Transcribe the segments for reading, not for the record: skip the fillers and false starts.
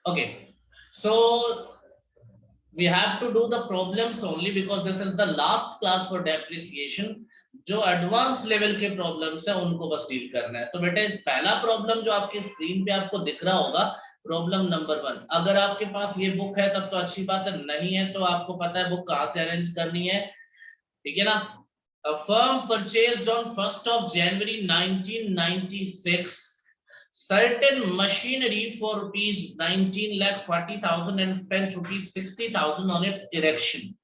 Okay, so we have to do the problems only because this is the last class for depreciation. जो advance level के problems है उनको बस deal करना है। तो बेटे पहला प्रॉब्लम जो आपकी स्क्रीन पे आपको दिख रहा होगा, प्रॉब्लम नंबर 1। अगर आपके पास ये बुक है तब तो अच्छी बात है, नहीं है तो आपको पता है बुक कहाँ से अरेंज करनी है, ठीक है ना। A firm purchased on 1st of January 1996 certain machinery for rupees 19,40,000 and spent rupees 60,000 on its erection.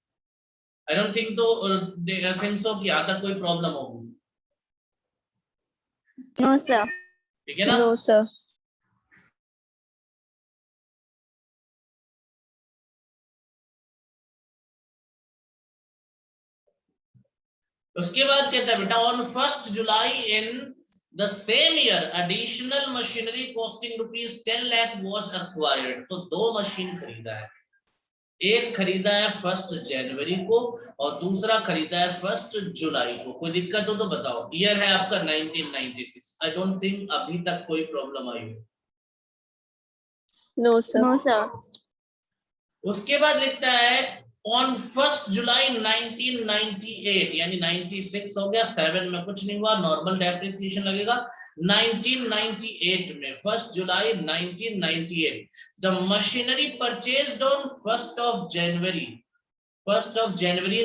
I don't think so कि यहाँ तक कोई प्रॉब्लम होगी। No sir. ठीक है ना। No sir. उसके बाद कहता है बेटा on 1st July in the same year additional machinery costing rupees 10 lakh was acquired। तो दो मशीन खरीदा है, एक खरीदा है 1st जनवरी को और दूसरा खरीदा है 1st जुलाई को। कोई दिक्कत हो तो बताओ। ईयर है आपका 1996। आई डोंट थिंक अभी तक कोई प्रॉब्लम आई हो। No sir. No sir. उसके बाद लिखता है ऑन 1st जुलाई 1998, यानी 96 हो गया, 7 में कुछ नहीं हुआ, नॉर्मल डेप्रिसिएशन लगेगा। 1998 में 1st July 1998 the machinery purchased on 1st of January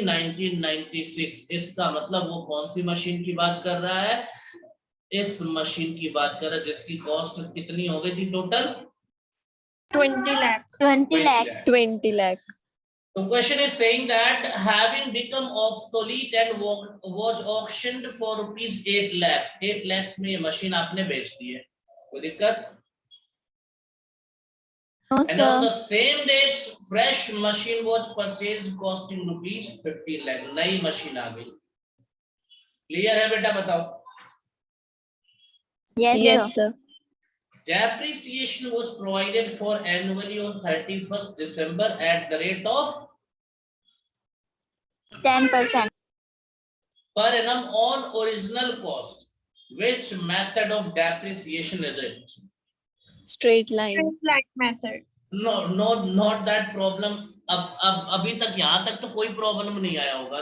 1996। इसका मतलब वो कौन सी मशीन की बात कर रहा है, इस मशीन की बात कर रहा है जिसकी कॉस्ट कितनी हो गई थी total 20 lakh. 20 lakh. 20 lakh. The question is saying that having become obsolete and was auctioned for rupees 8 lakhs, 8 lakhs में ये मशीन आपने बेच दी है, कोई दिक्कत? No, and on the same date fresh machine was purchased costing rupees 15 lakh। नई मशीन आ गई। Clear है बेटा, बताओ। Yes sir। Depreciation was provided for annually on 31st December at the rate of 10% per annum on original cost। Which method of depreciation is it? Straight line method। No, not that problem। अब अभी तक यहाँ तक तो कोई problem नहीं आया होगा।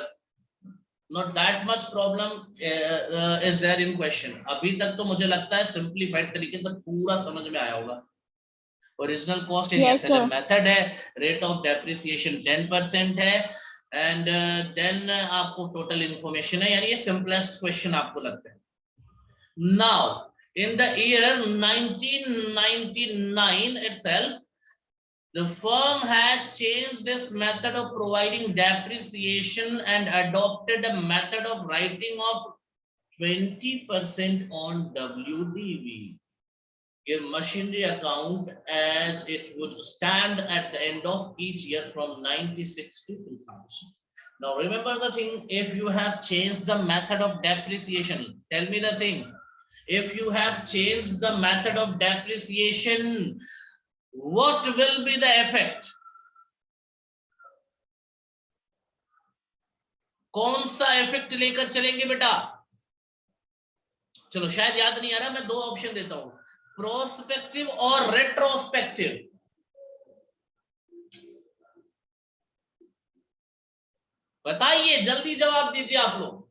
Not that much problem is there in question। अभी तक तो मुझे लगता है सिंप्लीफाइड तरीके से पूरा समझ में आया होगा। Original cost in SLM method है, रेट ऑफ डेप्रिसिएशन 10% है, एंड देन आपको टोटल इंफॉर्मेशन है, यानी ये सिंपलेस्ट क्वेश्चन आपको लगता है। Now in the year 1999 itself the firm had changed this method of providing depreciation and adopted a method of writing of 20% on WDV, give machinery account as it would stand at the end of each year from 96 to 2000। Now remember the thing, if you have changed the method of depreciation, tell me the thing, if you have changed the method of depreciation, what will be the effect? कौन सा effect लेकर चलेंगे बेटा? चलो शायद याद नहीं आ रहा, मैं दो ऑप्शन देता हूं, प्रोस्पेक्टिव और रेट्रोस्पेक्टिव। बताइए, जल्दी जवाब दीजिए आप लोग।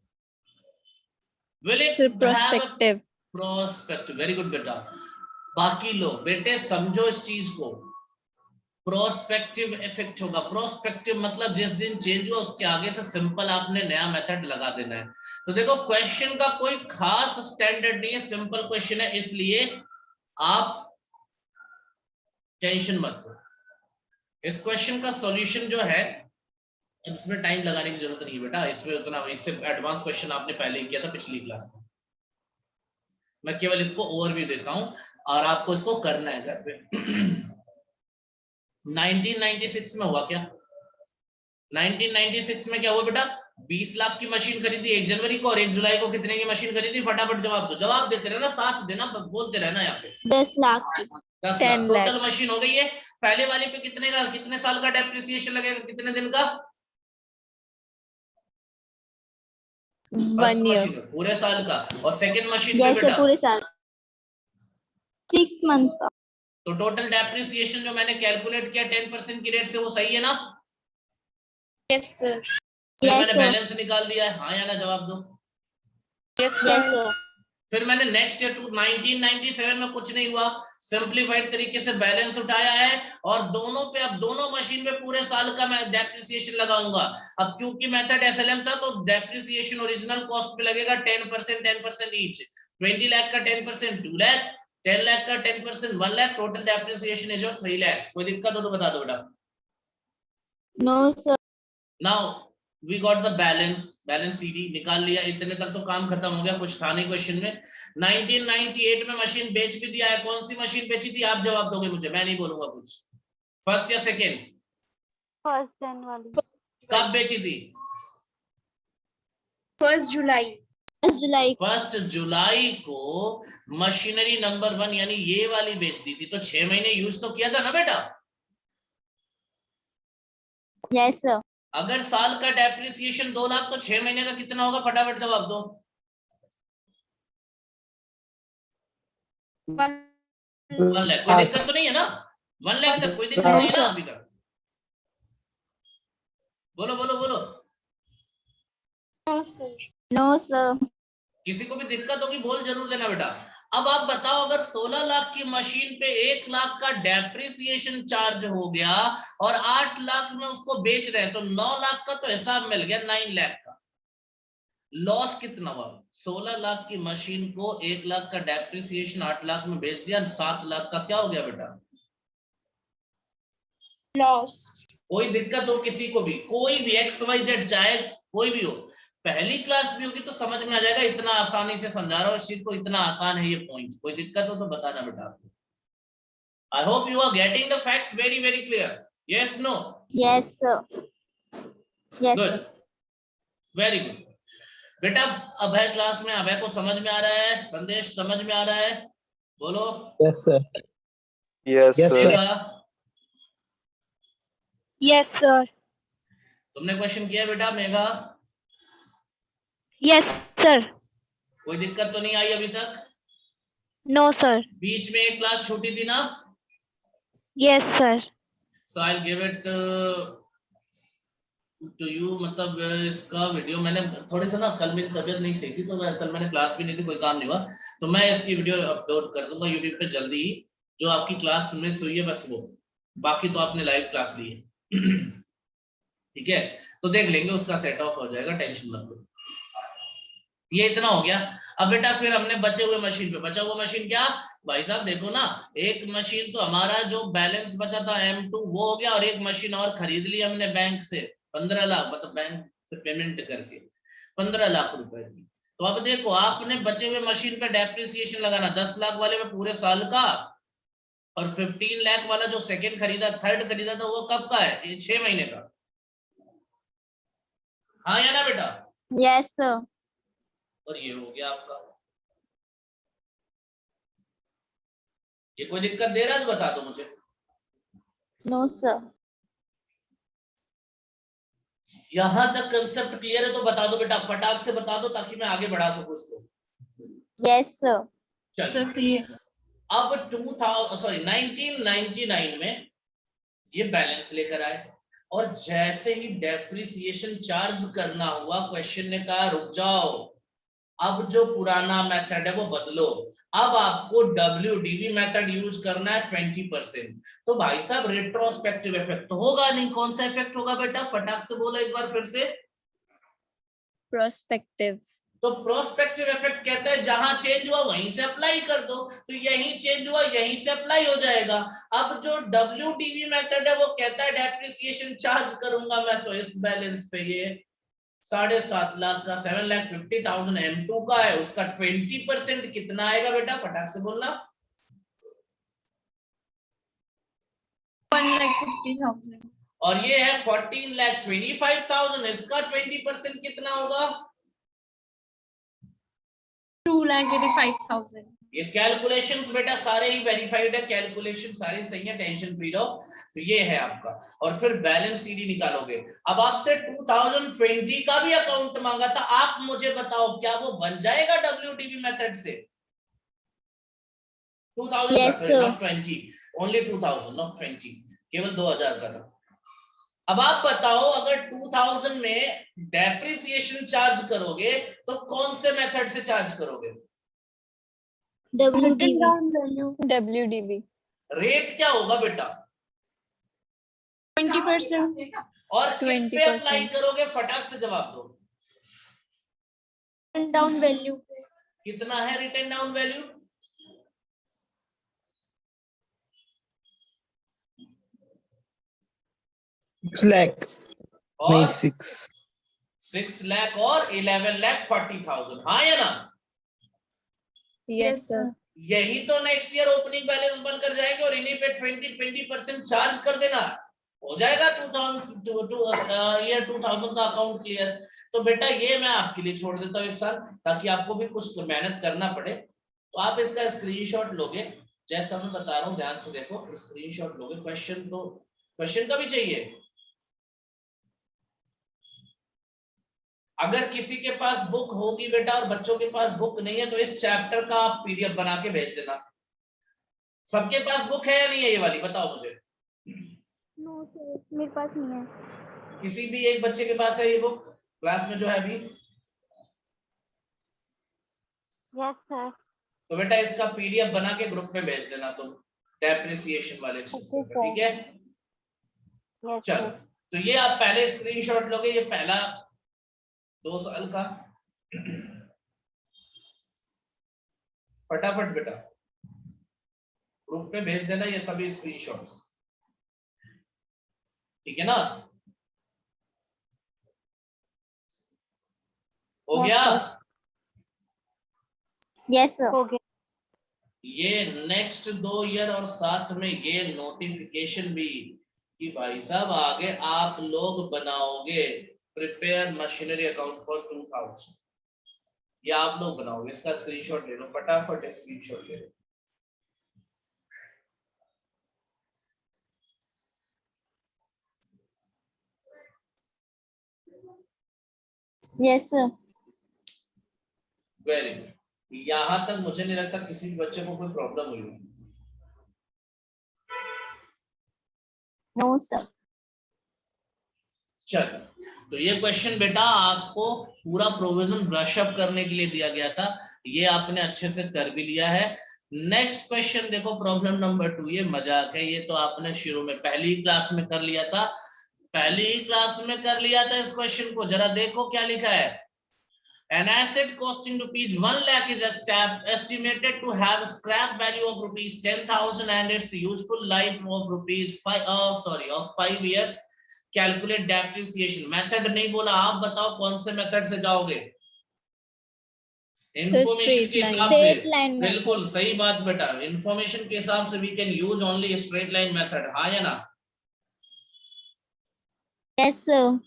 Will it prospective? Prospective, very good बेटा। बाकी लोग बेटे समझो इस चीज को, प्रोस्पेक्टिव इफेक्ट होगा। प्रोस्पेक्टिव मतलब जिस दिन चेंज हुआ उसके आगे से सिंपल आपने नया मेथड लगा देना है। तो देखो क्वेश्चन का कोई खास स्टैंडर्ड नहीं है, सिंपल क्वेश्चन है, इसलिए आप टेंशन मत लो। इस क्वेश्चन का सॉल्यूशन जो है, इसमें टाइम लगाने की जरूरत नहीं बेटा, इसमें उतना, इससे एडवांस क्वेश्चन आपने पहले ही किया था पिछली क्लास में। मैं केवल इसको ओवरव्यू देता हूं और आपको इसको करना है घर पे। 1996 में हुआ क्या? 1996 में क्या हुआ बेटा? 20 लाख की मशीन खरीदी 1 जनवरी को और 1 जुलाई को कितने की मशीन खरीदी? फटाफट जवाब दो, जवाब देते रहना, साथ देना, बोलते रहना। यहाँ पे 10 लाख। 10 लाख टोटल मशीन हो गई है। पहले वाले पे कितने का, कितने साल का डेप्रिसिएशन लगेगा, कितने दिन का? 1 ईयर, पूरे साल का। और सेकंड मशीन पे बेटा पूरे साल 6 मंथ का। तो टोटल डेप्रिसिएशन जो मैंने कैलकुलेट किया 10% की रेट से, वो सही है ना? Yes sir. फिर मैंने बैलेंस निकाल दिया है, हाँ या ना जवाब दो। Yes sir. फिर मैंने नेक्स्ट ईयर 1997 में कुछ नहीं हुआ, सिंपलीफाइड तरीके से बैलेंस उठाया है और दोनों पे, अब दोनों मशीन में पूरे साल का मैं डेप्रिसिएशन लगाऊंगा। अब क्योंकि मेथड एसएलएम था तो डेप्रिसिएशन ओरिजिनल कॉस्ट पे लगेगा 10% ईच। 20 लाख का 10% 2 लाख, 10 लाख का 10% 1 lakh, total depreciation is 3 lakh. कोई दिक्कत हो तो बता दो बेटा। No sir. Now we got the balance CD निकाल लिया, इतने तक तो काम खत्म हो गया, कुछ था नहीं क्वेश्चन में। 1998 में मशीन बेच भी दिया है, कौन सी मशीन बेची थी आप जवाब दोगे मुझे, मैं नहीं बोलूंगा कुछ। फर्स्ट या सेकेंड? फर्स्ट जनवरी। कब बेची थी? 1 जुलाई। 1 जुलाई को मशीनरी नंबर 1 यानी ये वाली बेच दी थी, तो 6 महीने यूज तो किया था ना बेटा? Yes sir. अगर साल का डेप्रिसिएशन 2 लाख तो 6 महीने का कितना होगा, फटाफट जवाब दो। 1 लाख। कोई दिक्कत तो नहीं है ना? 1 लाख तक कोई दिक्कत नहीं है ना अभी तक? बोलो बोलो बोलो। No sir. No sir. किसी को भी दिक्कत होगी बोल जरूर देना बेटा। अब आप बताओ, अगर 16 लाख की मशीन पे 1 लाख का डेप्रिसिएशन चार्ज हो गया और 8 लाख में उसको बेच रहे हैं, तो 9 लाख का तो हिसाब मिल गया, 9 लाख का लॉस कितना हुआ? 16 लाख की मशीन को 1 लाख का डेप्रिसिएशन 8 लाख में बेच दिया, 7 लाख का क्या हो गया बेटा? लॉस। कोई दिक्कत हो किसी को भी, कोई भी XYZ चाहे कोई भी हो, पहली क्लास भी होगी तो समझ में आ जाएगा, इतना आसानी से समझा रहा हूं इस चीज को, इतना आसान है ये पॉइंट। कोई दिक्कत हो तो बताना बेटा आपको। I hope you are getting the facts very very clear. Yes no? Yes sir. Yes good, sir. Very good बेटा। अभय क्लास में, अभय को समझ में आ रहा है? संदेश समझ में आ रहा है? बोलो। Yes sir. Yes sir. Yes sir. तुमने क्वेश्चन किया बेटा मेघा? Yes sir. कोई दिक्कत तो नहीं आई अभी तक? No sir. बीच में एक क्लास छूटी थी ना? Yes sir. So I'll give it to you, मतलब इसका वीडियो मैंने थोड़ी सा ना, कल मेरी तबीयत नहीं सही थी तो कल मैंने क्लास भी नहीं थी, कोई काम नहीं हुआ, तो मैं इसकी वीडियो अपलोड कर दूंगा यूट्यूब पे जल्दी ही। जो आपकी क्लास मिस हुई है बस वो, बाकी तो आपने लाइव क्लास ली है। ठीक है, तो देख लेंगे, उसका सेट ऑफ हो जाएगा, टेंशन मत लो। ये इतना हो गया। अब बेटा फिर हमने बचे हुए मशीन पे, बचा हुआ मशीन क्या भाई साहब, देखो ना, एक मशीन तो हमारा जो बैलेंस बचा था M2 वो हो गया, और एक मशीन और खरीद ली हमने बैंक से 15 लाख, मतलब बैंक से पेमेंट करके 15 लाख रुपए की। तो अब देखो, आपने बचे हुए मशीन पे डेप्रिसिएशन लगाना 10 लाख वाले में पूरे साल का, और 15 लाख वाला जो सेकंड खरीदा, थर्ड खरीदा था, वो कब का है? ये 6 महीने का। हाँ या ना बेटा? Yes sir. और ये हो गया आपका। ये कोई दिक्कत दे रहा है तो बता दो मुझे। No sir. यहां तक कंसेप्ट क्लियर है तो बता दो बेटा, फटाक से बता दो ताकि मैं आगे बढ़ा सकूं इसको। Yes sir. चलो क्लियर। अब 1999 में ये बैलेंस लेकर आए, और जैसे ही डेप्रिसिएशन चार्ज करना हुआ, क्वेश्चन ने कहा रुक जाओ, अब जो पुराना मेथड है वो बदलो, अब आपको WDV मेथड यूज करना है 20%। तो भाई साहब रेट्रोस्पेक्टिव इफेक्ट तो होगा नहीं, कौन सा इफेक्ट होगा बेटा, फटाक से बोलो एक बार फिर से। प्रोस्पेक्टिव। तो प्रोस्पेक्टिव इफेक्ट कहता है जहां चेंज हुआ वहीं से अप्लाई कर दो, तो यहीं चेंज हुआ यहीं से अप्लाई हो जाएगा। अब जो WDV मेथड है वो कहता है डेप्रिसिएशन चार्ज करूंगा मैं तो इस बैलेंस पे, ये 7.5 लाख का 7,50,000 M2 का है, उसका 20% कितना आएगा बेटा, फटाक से बोलना। 1,50,000। और ये है 14,25,000, इसका 20% कितना होगा? 2,85,000। ये कैलकुलेशंस बेटा सारे ही वेरीफाइड है, कैलकुलेशन सारी सही है, टेंशन फ्री रहो। तो ये है आपका, और फिर बैलेंस सीडी निकालोगे। अब आपसे 2020 का भी अकाउंट मांगा था, आप मुझे बताओ क्या वो बन जाएगा WDV मेथड से? 2020 ओनली 2000 नॉट 20, केवल 2000 का था। अब आप बताओ अगर 2000 में डेप्रिसिएशन चार्ज करोगे तो कौन से मेथड से चार्ज करोगे? WDV। रेट क्या होगा बेटा? 20%। और किस पे 20%। अप्लाई करोगे? फटाक से जवाब दो। रिटर्न डाउन वैल्यू कितना है रिटर्न डाउन वैल्यू? 6 लाख और नहीं 6 लाख और 11,40,000, हाँ या ना? Yes sir. यही तो नेक्स्ट ईयर ओपनिंग बैलेंस बनकर जाएंगे और इन्हीं पे 20% चार्ज कर देना, हो जाएगा 2000 ईयर 2000 का अकाउंट क्लियर। तो बेटा ये मैं आपके लिए छोड़ देता हूँ एक साल, ताकि आपको भी कुछ मेहनत करना पड़े। तो आप इसका स्क्रीनशॉट लोगे, जैसा मैं बता रहा हूँ ध्यान से देखो, स्क्रीनशॉट लोगे। क्वेश्चन का भी चाहिए? अगर किसी के पास बुक होगी बेटा और बच्चों के पास बुक नहीं है तो इस चैप्टर का आप पीडीएफ बना के भेज देना। सबके पास बुक है या नहीं है ये वाली, बताओ मुझे। नो सर, मेरे पास नहीं है। किसी भी एक बच्चे के पास है ये बुक क्लास में जो है अभी? Yes sir. तो बेटा इसका पीडीएफ बना के ग्रुप में भेज देना तुम, डेप्रिसिएशन वाले चैप्टर का, ठीक है? चलो, तो ये आप पहले स्क्रीनशॉट लोगे, ये पहला 2 साल का। फटाफट बेटा ग्रुप में भेज देना ये सभी स्क्रीनशॉट्स, ठीक है ना? हो गया? यस सर, हो गया। ये नेक्स्ट 2 ईयर और साथ में ये नोटिफिकेशन भी कि भाई साहब आगे आप लोग बनाओगे प्रिपेयर मशीनरी अकाउंट फॉर 2000, ये आप लोग बनाओगे। इसका स्क्रीनशॉट ले लो, फटाफट स्क्रीनशॉट ले लो। Yes sir. वेरी गुड, यहां तक मुझे नहीं लगता किसी भी बच्चे को कोई प्रॉब्लम हुई। No sir. चलो, तो ये क्वेश्चन बेटा आपको पूरा प्रोविजन ब्रश अप करने के लिए दिया गया था, ये आपने अच्छे से कर भी लिया है। नेक्स्ट क्वेश्चन देखो, प्रॉब्लम नंबर 2। ये मजाक है, ये तो आपने शुरू में पहली क्लास में कर लिया था, पहली ही क्लास में कर लिया था इस क्वेश्चन को। जरा देखो क्या लिखा है। An asset costing rupees 1 lakh is estimated to have scrap value of rupees 10,000 and its useful life of rupees 5 years. Calculate depreciation. Method नहीं बोला, आप बताओ कौन से मेथड से जाओगे? इंफॉर्मेशन के हिसाब से। बिल्कुल सही बात बेटा, इंफॉर्मेशन के हिसाब से we can use only straight line method, हाँ या ना? Yes sir.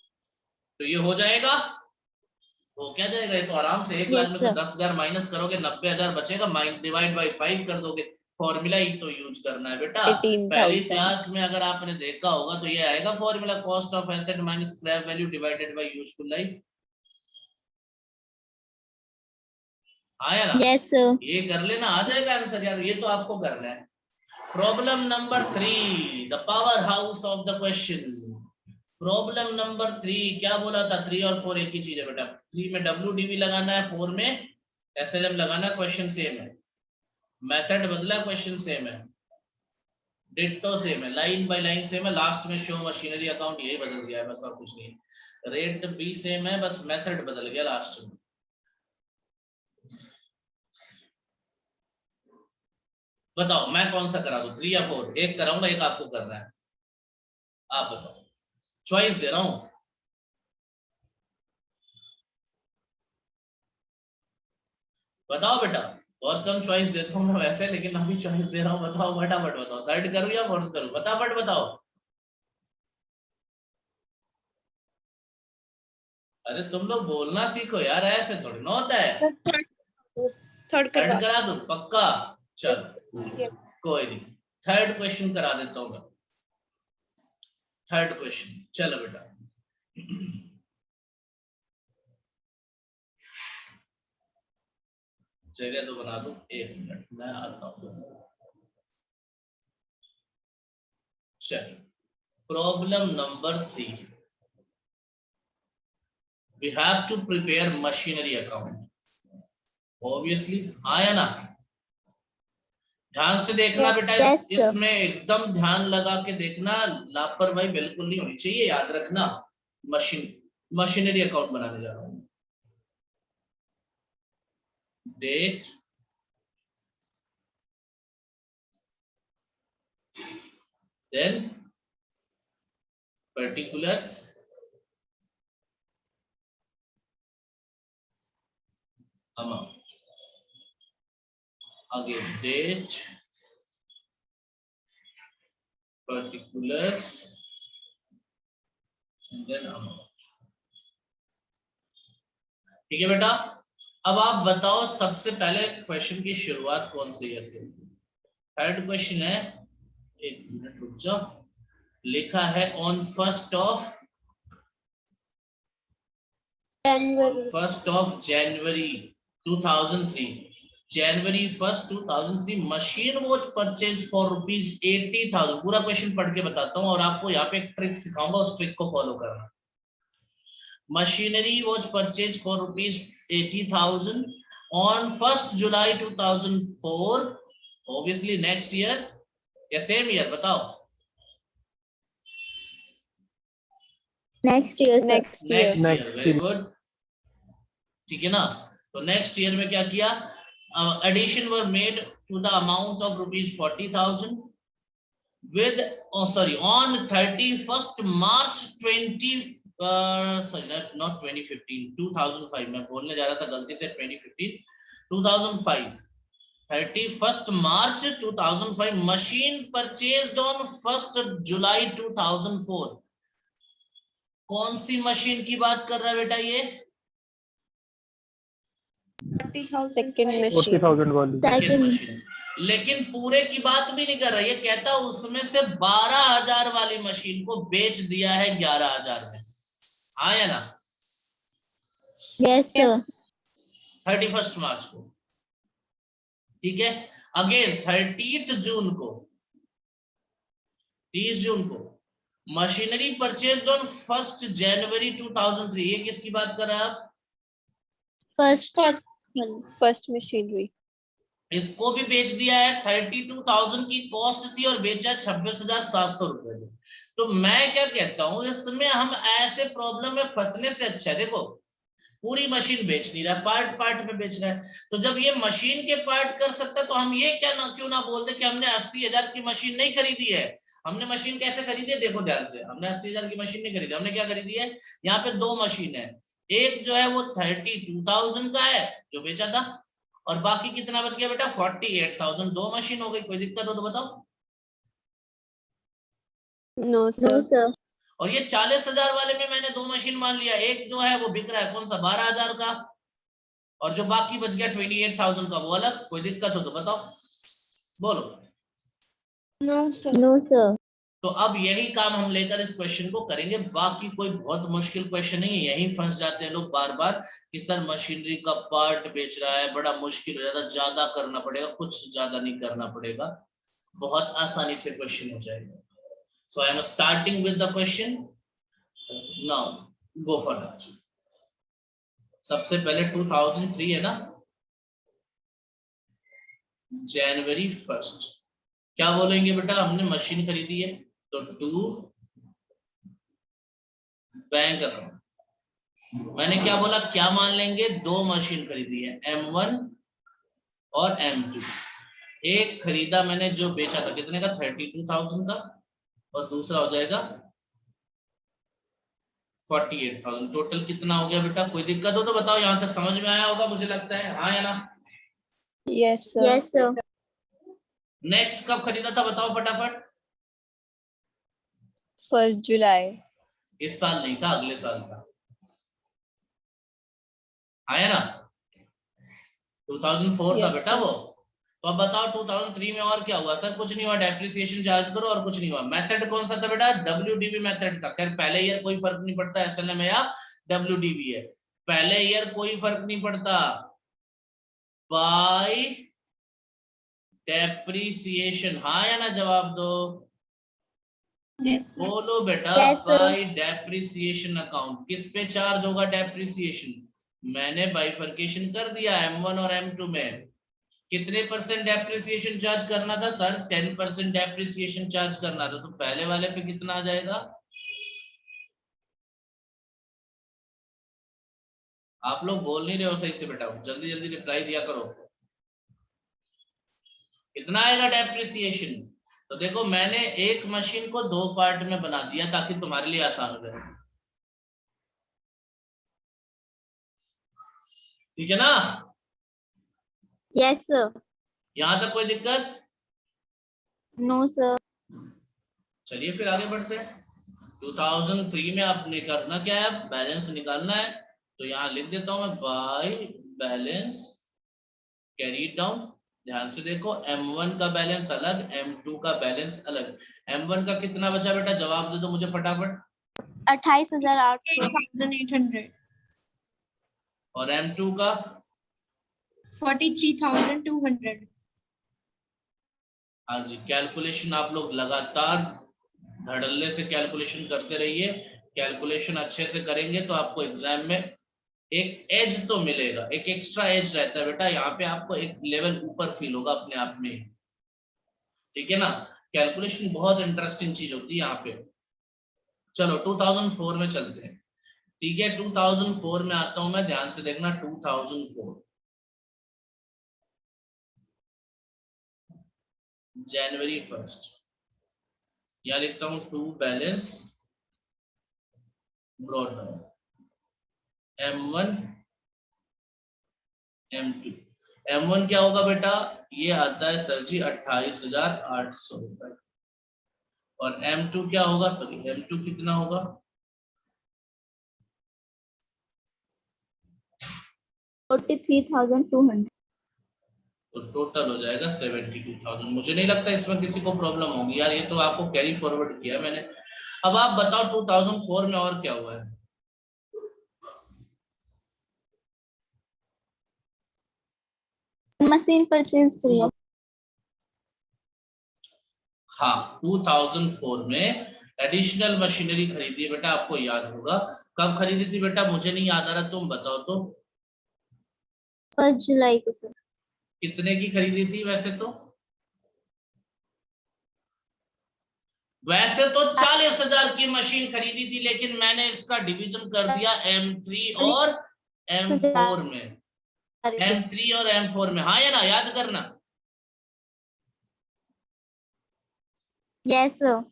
तो ये हो जाएगा, हो क्या जाएगा, ये तो आराम से 1 लाख में से 10,000 माइनस करोगे, 90,000 बचेगा, डिवाइड बाय 5 कर दोगे। फॉर्मूला ही तो यूज करना है बेटा। पहली क्लास में अगर आपने देखा होगा तो ये आएगा formula, cost of asset minus scrap value divided by useful life, आया ना? Yes sir. ये कर लेना, आ जाएगा आंसर यार, ये तो आपको करना है। Problem number 3, the power house of the question. Problem number 3 क्या बोला था? 3 और 4 एक ही चीज है बेटा। 3 में WDV लगाना है, 4 में SLM लगाना है। क्वेश्चन सेम है, मेथड बदला, क्वेश्चन सेम है, डिट्टो सेम है, लाइन बाय लाइन सेम है। लास्ट में शो मशीनरी अकाउंट यही बदल गया है बस, और कुछ नहीं। रेट भी सेम है, बस मेथड बदल गया लास्ट में। बताओ मैं कौन सा करा दूं, 3 या 4? एक कराऊंगा, एक आपको करना है, आप बताओ, चॉइस दे रहा हूं। बताओ बेटा, बहुत कम चॉइस देता हूँ मैं वैसे, लेकिन अभी चॉइस दे रहा हूँ। बताओ फटाफट बताओ, थर्ड करूँ या फोर्थ करूँ, फटाफट बताओ। अरे तुम लोग बोलना सीखो यार, ऐसे थोड़ी ना होता है। थर्ड थर्ड करा दूं पक्का? चलो कोई नहीं, थर्ड क्वेश्चन करा देता हूँ मैं। थर्ड क्वेश्चन, चलो बेटा। जगह तो बना दूं, 1 मिनट मैं आता हूँ। चलिए problem number 3, we have to prepare machinery account. Obviously हाँ या ना? ध्यान से देखना बेटा, इसमें एकदम ध्यान लगा के देखना, लापरवाही बिल्कुल नहीं होनी चाहिए। याद रखना मशीनरी अकाउंट बनाने जा रहा हूं। डेट, देन पर्टिकुलर्स, अमाउंट, आगे date, particulars and then amount. ठीक है बेटा, अब आप बताओ सबसे पहले क्वेश्चन की शुरुआत कौन से ईयर से? थर्ड क्वेश्चन है, एक मिनट रुक जाओ, लिखा है on 1st of January 2003, January 1st 2003 machine watch purchase for ₹80,000। पूरा क्वेश्चन पढ़ के बताता हूँ और आपको यहाँ पे एक ट्रिक सिखाऊंगा, उस ट्रिक को फॉलो करना। Machinery was purchased for ₹80,000 on 1st July 2004, obviously next year या same year, बताओ। Next year next year, very good. ठीक है ना? तो नेक्स्ट ईयर में क्या किया? Addition were made to the amount of ₹40,000 with on 31st March 2015, 2005, मैं बोलने जा रहा था गलती से 2015, 2005, 31st March 2005 machine purchased on 1st July 2004। कौन सी मशीन की बात कर रहा है बेटा ये? सेकंड मशीन, 40,000 वाली। Second machine. लेकिन पूरे की बात भी नहीं कर रहा, ये कहता उसमें से 12,000 वाली मशीन को बेच दिया है 11,000 में। हाँ या ना? Yes sir. 31st मार्च को। ठीक है, अगेन 30 जून को, 30 जून को machinery purchased on 1st January 2003। ये किसकी बात कर रहा है आप? First machinery. इसको भी बेच दिया है, 32,000 की कॉस्ट थी और बेचा 26,700 रुपए में। तो मैं क्या कहता हूं, इसमें हम ऐसे प्रॉब्लम में फंसने से अच्छा है, देखो पूरी मशीन बेच नहीं रहा, पार्ट पार्ट में बेच रहा है। तो जब ये मशीन के पार्ट कर सकता है तो हम ये क्यों ना बोलते कि हमने 80,000 की मशीन नहीं खरीदी है। हमने मशीन कैसे खरीदी है? देखो ध्यान से, हमने 80,000 की मशीन नहीं खरीदी, हमने क्या खरीदी है? यहाँ पे दो मशीन है, एक जो है वो 32,000 का है जो बेचा था, और बाकी कितना बच गया बेटा? 48,000। दो मशीन हो गई, कोई दिक्कत हो तो बताओ। No sir. और ये 40,000 वाले में मैंने दो मशीन मान लिया, एक जो है वो बिक रहा है कौन सा? 12,000 का, और जो बाकी बच गया 28,000 का वो अलग। कोई दिक्कत हो तो बताओ, बोलो। No sir. तो अब यही काम हम लेकर इस क्वेश्चन को करेंगे, बाकी कोई बहुत मुश्किल क्वेश्चन नहीं है। यही फंस जाते हैं लोग बार बार कि सर मशीनरी का पार्ट बेच रहा है, बड़ा मुश्किल हो जाता, ज्यादा करना पड़ेगा। कुछ ज्यादा नहीं करना पड़ेगा, बहुत आसानी से क्वेश्चन हो जाएगा। So I am starting with the question now, go for that. सबसे पहले 2003 है ना, January 1st। क्या बोलेंगे बेटा? हमने मशीन खरीदी है तो टू बैंक अकाउंट। मैंने क्या बोला, क्या मान लेंगे? दो मशीन खरीदी है, M1 और M2। एक खरीदा मैंने जो बेचा था कितने का? 32,000 का, और दूसरा हो जाएगा 48,000। टोटल कितना हो गया बेटा? कोई दिक्कत हो तो बताओ, यहां तक समझ में आया होगा मुझे लगता है, हाँ या ना? Yes sir. नेक्स्ट कब खरीदा था बताओ फटाफट। 1st जुलाई। इस साल नहीं था, अगले साल था, आया ना? 2004 था बेटा वो। तो अब बताओ 2003 में और क्या हुआ? सर कुछ नहीं हुआ, डेप्रिसिएशन चार्ज करो और कुछ नहीं हुआ। मेथड कौन सा था बेटा? WDV मेथड था। खैर पहले ईयर कोई फर्क नहीं पड़ता, SLM है या WDV है, पहले ईयर कोई फर्क नहीं पड़ता। बाय डेप्रिसिएशन, हाँ या ना? जवाब दो। Yes, sir. बोलो बेटा। Yes, sir. Bye depreciation account किस पे चार्ज होगा डेप्रिसिएशन? मैंने बाइफरकेशन कर दिया M1 और M2 में। कितने परसेंट डेप्रिसिएशन चार्ज करना था सर? 10% डेप्रिसिएशन चार्ज करना था। तो पहले वाले पे कितना आ जाएगा? आप लोग बोल नहीं रहे हो सही से बेटा, जल्दी जल्दी रिप्लाई दिया करो। कितना आएगा डेप्रिसिएशन? तो देखो मैंने एक मशीन को 2 पार्ट में बना दिया ताकि तुम्हारे लिए आसान हो जाए। ठीक है ना? Yes, sir. यहां तक कोई दिक्कत? No, sir. चलिए फिर आगे बढ़ते हैं। 2003 में आपने करना क्या है? बैलेंस निकालना है। तो यहाँ लिख देता हूं मैं बाय बैलेंस कैरीड डाउन। ध्यान से देखो, M1 का बैलेंस अलग, M2 का बैलेंस अलग। M1 का कितना बचा बेटा? जवाब दे दो मुझे फटाफट। 28,800. 8,800. और M2 का 43,200. हाँ जी, कैलकुलेशन आप लोग लगातार धड़ल्ले से कैलकुलेशन करते रहिए। कैलकुलेशन अच्छे से करेंगे तो आपको एग्जाम में एक एज तो मिलेगा, एक एक्स्ट्रा एज रहता है बेटा। यहाँ पे आपको एक लेवल ऊपर फील होगा अपने आप में। ठीक है ना? कैलकुलेशन बहुत इंटरेस्टिंग चीज होती है यहाँ पे। चलो 2004 में चलते हैं। ठीक है, 2004 में आता हूं मैं, ध्यान से देखना। 2004 जनवरी 1 यहाँ लिखता हूं to balance brought down M1 M2। M1 क्या होगा बेटा? ये आता है सर जी 28,800 रुपए। और M2 क्या होगा? सॉरी, M2 कितना होगा? 43,200. तो टोटल हो जाएगा 72,000। मुझे नहीं लगता इसमें किसी को प्रॉब्लम होगी यार, ये तो आपको कैरी फॉरवर्ड किया मैंने। अब आप बताओ 2004 में और क्या हुआ है? Machine purchase किया. हाँ, 2004 में एडिशनल मशीनरी खरीदी है बेटा, आपको याद होगा। कब खरीदी थी बेटा? मुझे नहीं याद आ रहा, तुम बताओ तो। 1 जुलाई को सर. कितने की खरीदी थी वैसे तो? वैसे तो 40,000 की मशीन खरीदी थी, लेकिन मैंने इसका डिवीजन कर दिया M3 और M4 में। M3 और M4 में, हाँ या ना? याद करना। Yes, sir.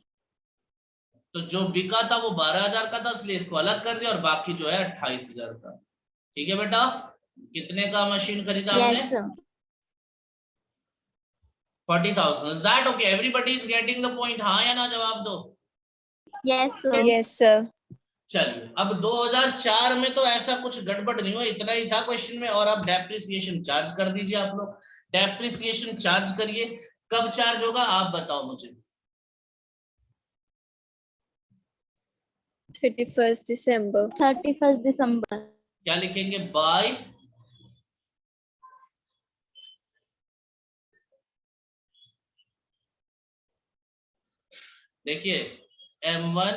तो जो बिका था वो 12,000 का था, इसलिए इसको अलग कर दिया, और बाकी जो है 28,000 का। ठीक है बेटा? कितने का मशीन खरीदा हमने? Yes, sir. 40,000। Is that okay? Everybody is getting the point? हाँ या ना? जवाब दो। Yes, sir. Yes, sir. चलिए, अब 2004 में तो ऐसा कुछ गड़बड़ नहीं हुआ, इतना ही था क्वेश्चन में। और अब डेप्रिसिएशन चार्ज कर दीजिए आप लोग। डेप्रिसिएशन चार्ज करिए। कब चार्ज होगा आप बताओ मुझे। 31st December. 31st December. क्या लिखेंगे? बाय देखिए, M1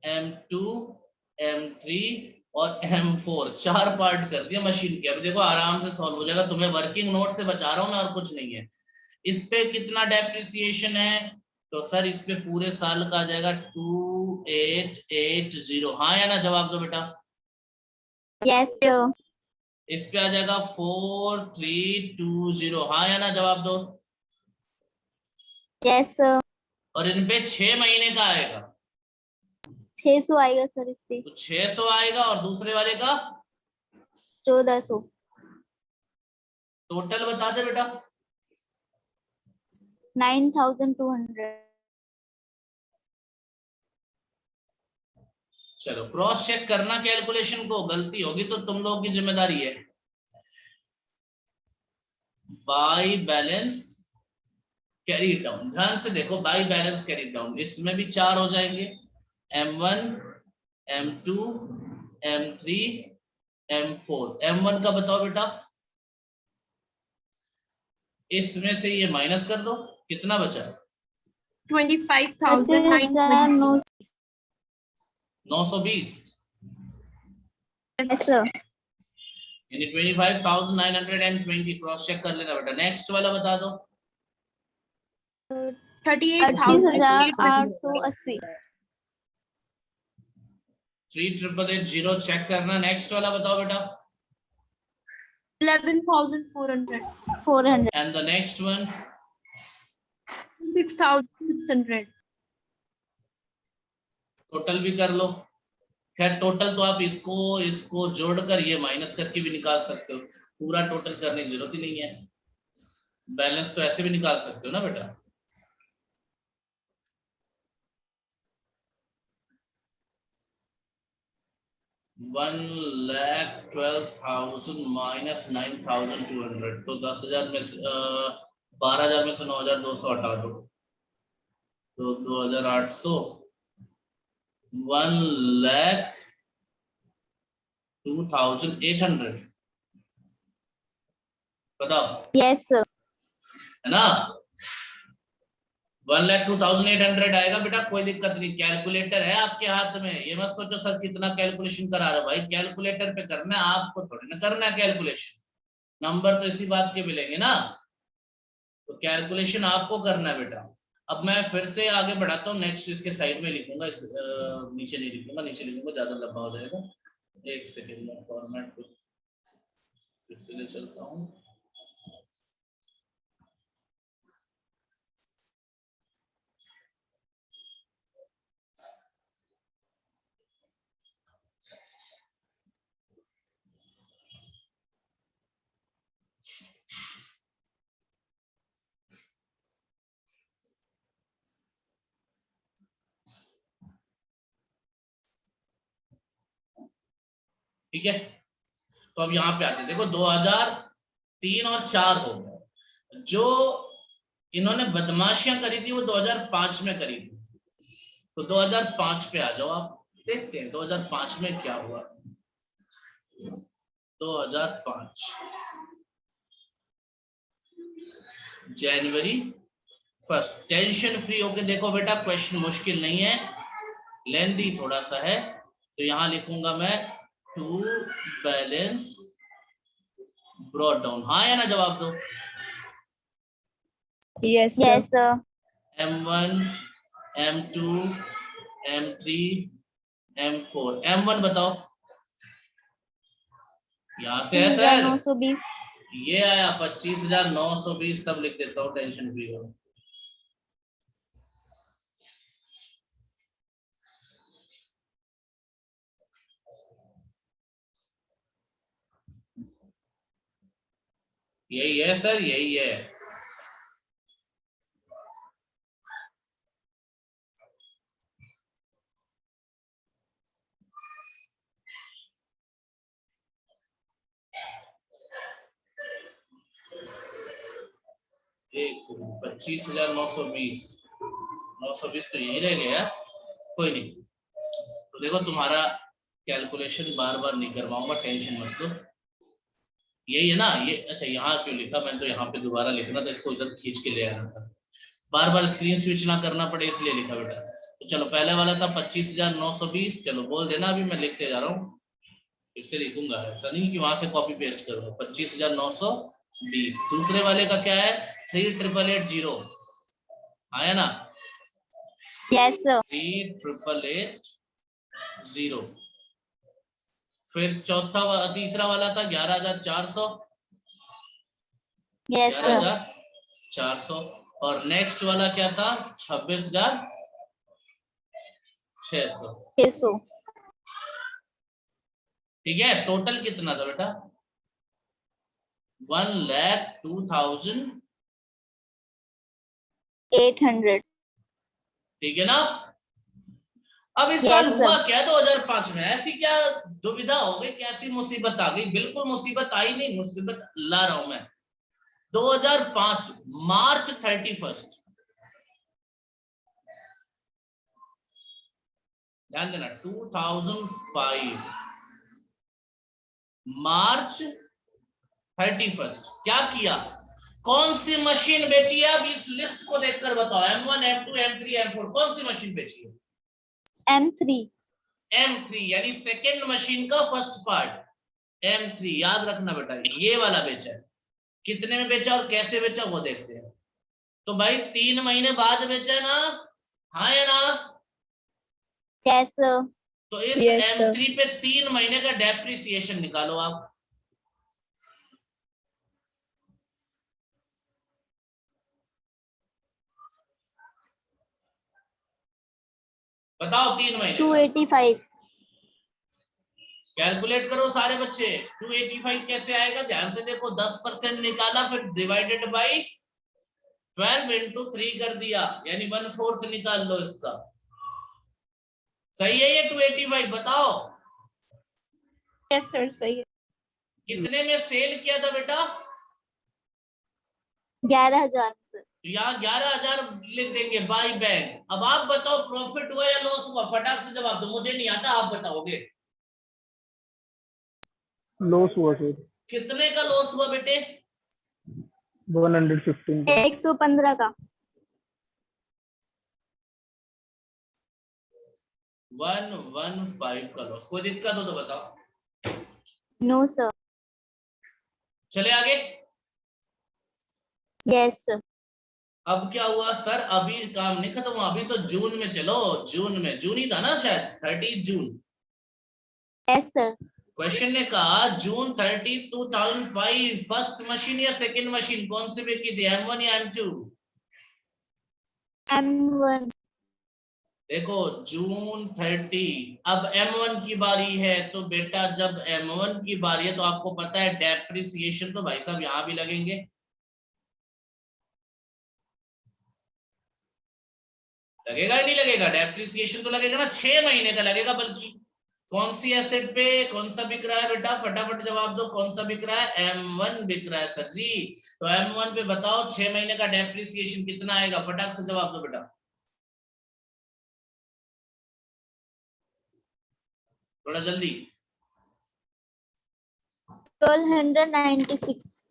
M2 M3 और M4 4 पार्ट कर दिया मशीन के। अब देखो आराम से सॉल्व हो जाएगा, तुम्हें वर्किंग नोट से बचा रहा हूं मैं, और कुछ नहीं है। इस पे कितना डेप्रिसिएशन है? तो सर इस पे पूरे साल का आ जाएगा 2880। हाँ या ना? जवाब दो बेटा। Yes, sir. इस पे आ जाएगा 4320। हाँ या ना? जवाब दो। Yes, sir. और इन पे 6 महीने का आएगा, 600 आएगा सर इस पे. तो 600 आएगा। और दूसरे वाले का 1400. टोटल बता दे बेटा। 9,200. चलो क्रॉस चेक करना कैलकुलेशन को, गलती होगी तो तुम लोगों की जिम्मेदारी है। बाय बैलेंस कैरी डाउन, ध्यान से देखो, बाय बैलेंस कैरी डाउन, इसमें भी 4 हो जाएंगे। M1 M2 M3 M4। M1 का बताओ बेटा। इसमें से ये माइनस कर दो, कितना बचा? 25,920. 920 Yes, sir. यानी 25,920 क्रॉस चेक कर लेना बेटा। नेक्स्ट वाला बता दो। 38,880. 3880 चेक करना। नेक्स्ट वाला बताओ बेटा। 11,400. 400. And the next one 6,600. Total भी कर लो। खैर टोटल तो आप इसको जोड़कर ये माइनस करके भी निकाल सकते हो, पूरा टोटल करने की जरूरत ही नहीं है। बैलेंस तो ऐसे भी निकाल सकते हो ना बेटा। $1,12,000 माइनस 9,200 तो 10,000 में 12,000 में से 9,200 हटा दो तो 2,800। 1,02,800 बताओ, Yes, sir. है ना। 1,02,800 आएगा बेटा, कोई दिक्कत नहीं। कैलकुलेटर है आपके हाथ में, ये मत सोचो सर कितना कैलकुलेशन करा रहे हो। भाई कैलकुलेटर पे करना है आपको, थोड़ी ना करना है कैलकुलेशन। नंबर तो इसी बात के मिलेंगे ना, तो कैलकुलेशन आपको करना है बेटा। अब मैं फिर से आगे बढ़ाता हूँ। नेक्स्ट इसके साइड में लिखूंगा, इस नीचे नहीं लिखूंगा, नीचे लिखूंगा ज्यादा लंबा हो जाएगा। एक सेकेंड में फॉर्मेट को फिर से ले चलता हूँ। ठीक है, तो अब यहाँ पे आते हैं। देखो 2003 और 4 हो गए। जो इन्होंने बदमाशियां करी थी वो 2005 में करी थी, तो 2005 पे आ जाओ आप। देखते हैं 2005 में क्या हुआ। 2005 जनवरी 1। टेंशन फ्री होके देखो बेटा, क्वेश्चन मुश्किल नहीं है, लेंथी थोड़ा सा है। तो यहां लिखूंगा मैं टू बैलेंस ब्रॉट डाउन। हाँ या ना जवाब दो। Yes, sir. Yes, sir. M1 M2 M3 M4 M1 बताओ। यहां से है सर, 25,920. ये आया 25,920। सब लिख देता हूँ, टेंशन फ्री हो। यही है सर, यही है। एक सेकंड, 25,920 920 तो यही रह गया। कोई नहीं, तो देखो तुम्हारा कैलकुलेशन बार बार नहीं करवाऊंगा, टेंशन मत लो। यही है ना ये। अच्छा यहाँ क्यों लिखा, मैंने तो यहाँ पे दोबारा लिखना था, इसको इधर खींच के ले आना था। बार बार स्क्रीन स्विच ना करना पड़े इसलिए लिखा बेटा। तो चलो पहले वाला था 25,920। चलो बोल देना, अभी मैं लिखते जा रहा हूँ, फिर से लिखूंगा, ऐसा नहीं कि वहां से कॉपी पेस्ट करूंगा। 25,920। दूसरे वाले का क्या है, 3,880 आया ना। Yes, sir. 3,880। फिर तीसरा वाला था 11,400। Yes, sir. 11,400। और नेक्स्ट वाला क्या था, 26,600। 600. ठीक है, टोटल कितना था बेटा, 1,02,800. ठीक है ना। अब इस Yes, साल sir. हुआ क्या 2005 में, ऐसी क्या दुविधा हो गई, कैसी मुसीबत आ गई। बिल्कुल मुसीबत आई नहीं, मुसीबत ला रहा हूं मैं। 2005 मार्च 31। ध्यान देना, 2005 मार्च 31 क्या किया, कौन सी मशीन बेची है? अब इस लिस्ट को देखकर बताओ। M1, M2, M3, M4 कौन सी मशीन बेची है? M3. M3 यानी सेकेंड मशीन का फर्स्ट पार्ट M3 याद रखना बेटा, ये वाला बेचा है। कितने में बेचा और कैसे बेचा वो देखते हैं। तो भाई 3 महीने बाद बेचा है ना, हाँ या ना? Yes, sir. तो इस Yes, sir. M3 पे 3 महीने का डेप्रिसिएशन निकालो आप। बताओ 3 महीने 285. कैलकुलेट करो सारे बच्चे। 285 कैसे आएगा? ध्यान से देखो, 10% निकाला, फिर डिवाइडेड बाई 12 इंटू 3 कर दिया, यानी 1/4 निकाल लो इसका। सही है ये 285? बताओ Yes, sir. सही है। कितने में सेल किया था बेटा? 11,000, sir. तो यहाँ 11,000 लिख देंगे बाई बैंक। अब आप बताओ प्रॉफिट हुआ या लॉस हुआ? फटाक से जवाब दो, मुझे नहीं आता, आप बताओगे। लॉस हुआ सर। कितने का लॉस हुआ बेटे? 115 का। 115 का. 115 का लॉस। कोई दिक्कत हो तो बताओ। No, sir. चले आगे। Yes, sir. अब क्या हुआ सर? अभी काम नहीं खत्म हुआ, अभी तो जून में चलो। जून में, जून ही था ना शायद, 30 जून। Yes, sir. क्वेश्चन ने कहा जून 30, 2005 फर्स्ट मशीन या सेकंड मशीन कौन सी बिकी थी? M1 या M2? M1. देखो जून 30, अब M1 की बारी है। तो बेटा जब M1 की बारी है तो आपको पता है डेप्रिसिएशन तो भाई साहब यहां भी लगेंगे। लगेगा ही नहीं लगेगा? डेप्रिसिएशन तो लगेगा ना, 6 महीने का लगेगा। बल्कि कौन सी एसेट पे कौन सा बिक रहा है बेटा? फटाफट जवाब दो, कौन सा बिक रहा है? M1 बिक रहा है सर जी। तो M1 पे बताओ 6 महीने का डेप्रिसिएशन कितना आएगा? फटाक से जवाब दो बेटा, थोड़ा जल्दी। 1296.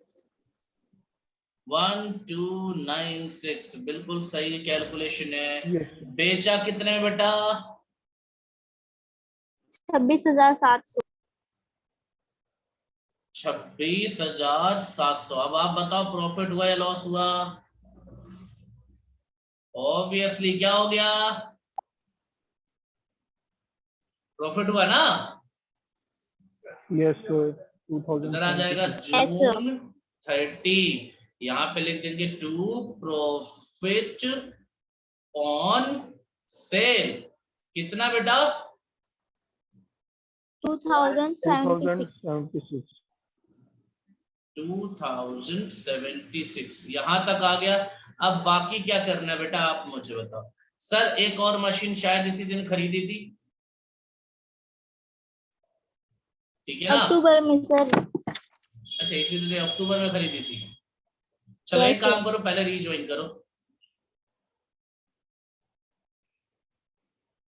1296 बिल्कुल सही कैलकुलेशन है। Yes, sir. बेचा कितने में बेटा? 26,700. 26,700। अब आप बताओ प्रॉफिट हुआ या लॉस हुआ? ऑब्वियसली क्या हो गया? प्रॉफिट हुआ ना। Yes, sir. इधर आ जाएगा 2026. जून 30, यहाँ पे लिख देंगे टू प्रॉफिट ऑन सेल। कितना बेटा? 2076. 2076. 2076 यहां तक आ गया। अब बाकी क्या करना है बेटा आप मुझे बताओ। सर एक और मशीन शायद इसी दिन खरीदी थी, ठीक है ना? अक्टूबर में सर. अच्छा इसी दिन अक्टूबर में खरीदी थी। चलो एक Yes, sir. काम करो, पहले रीज्वाइन करो।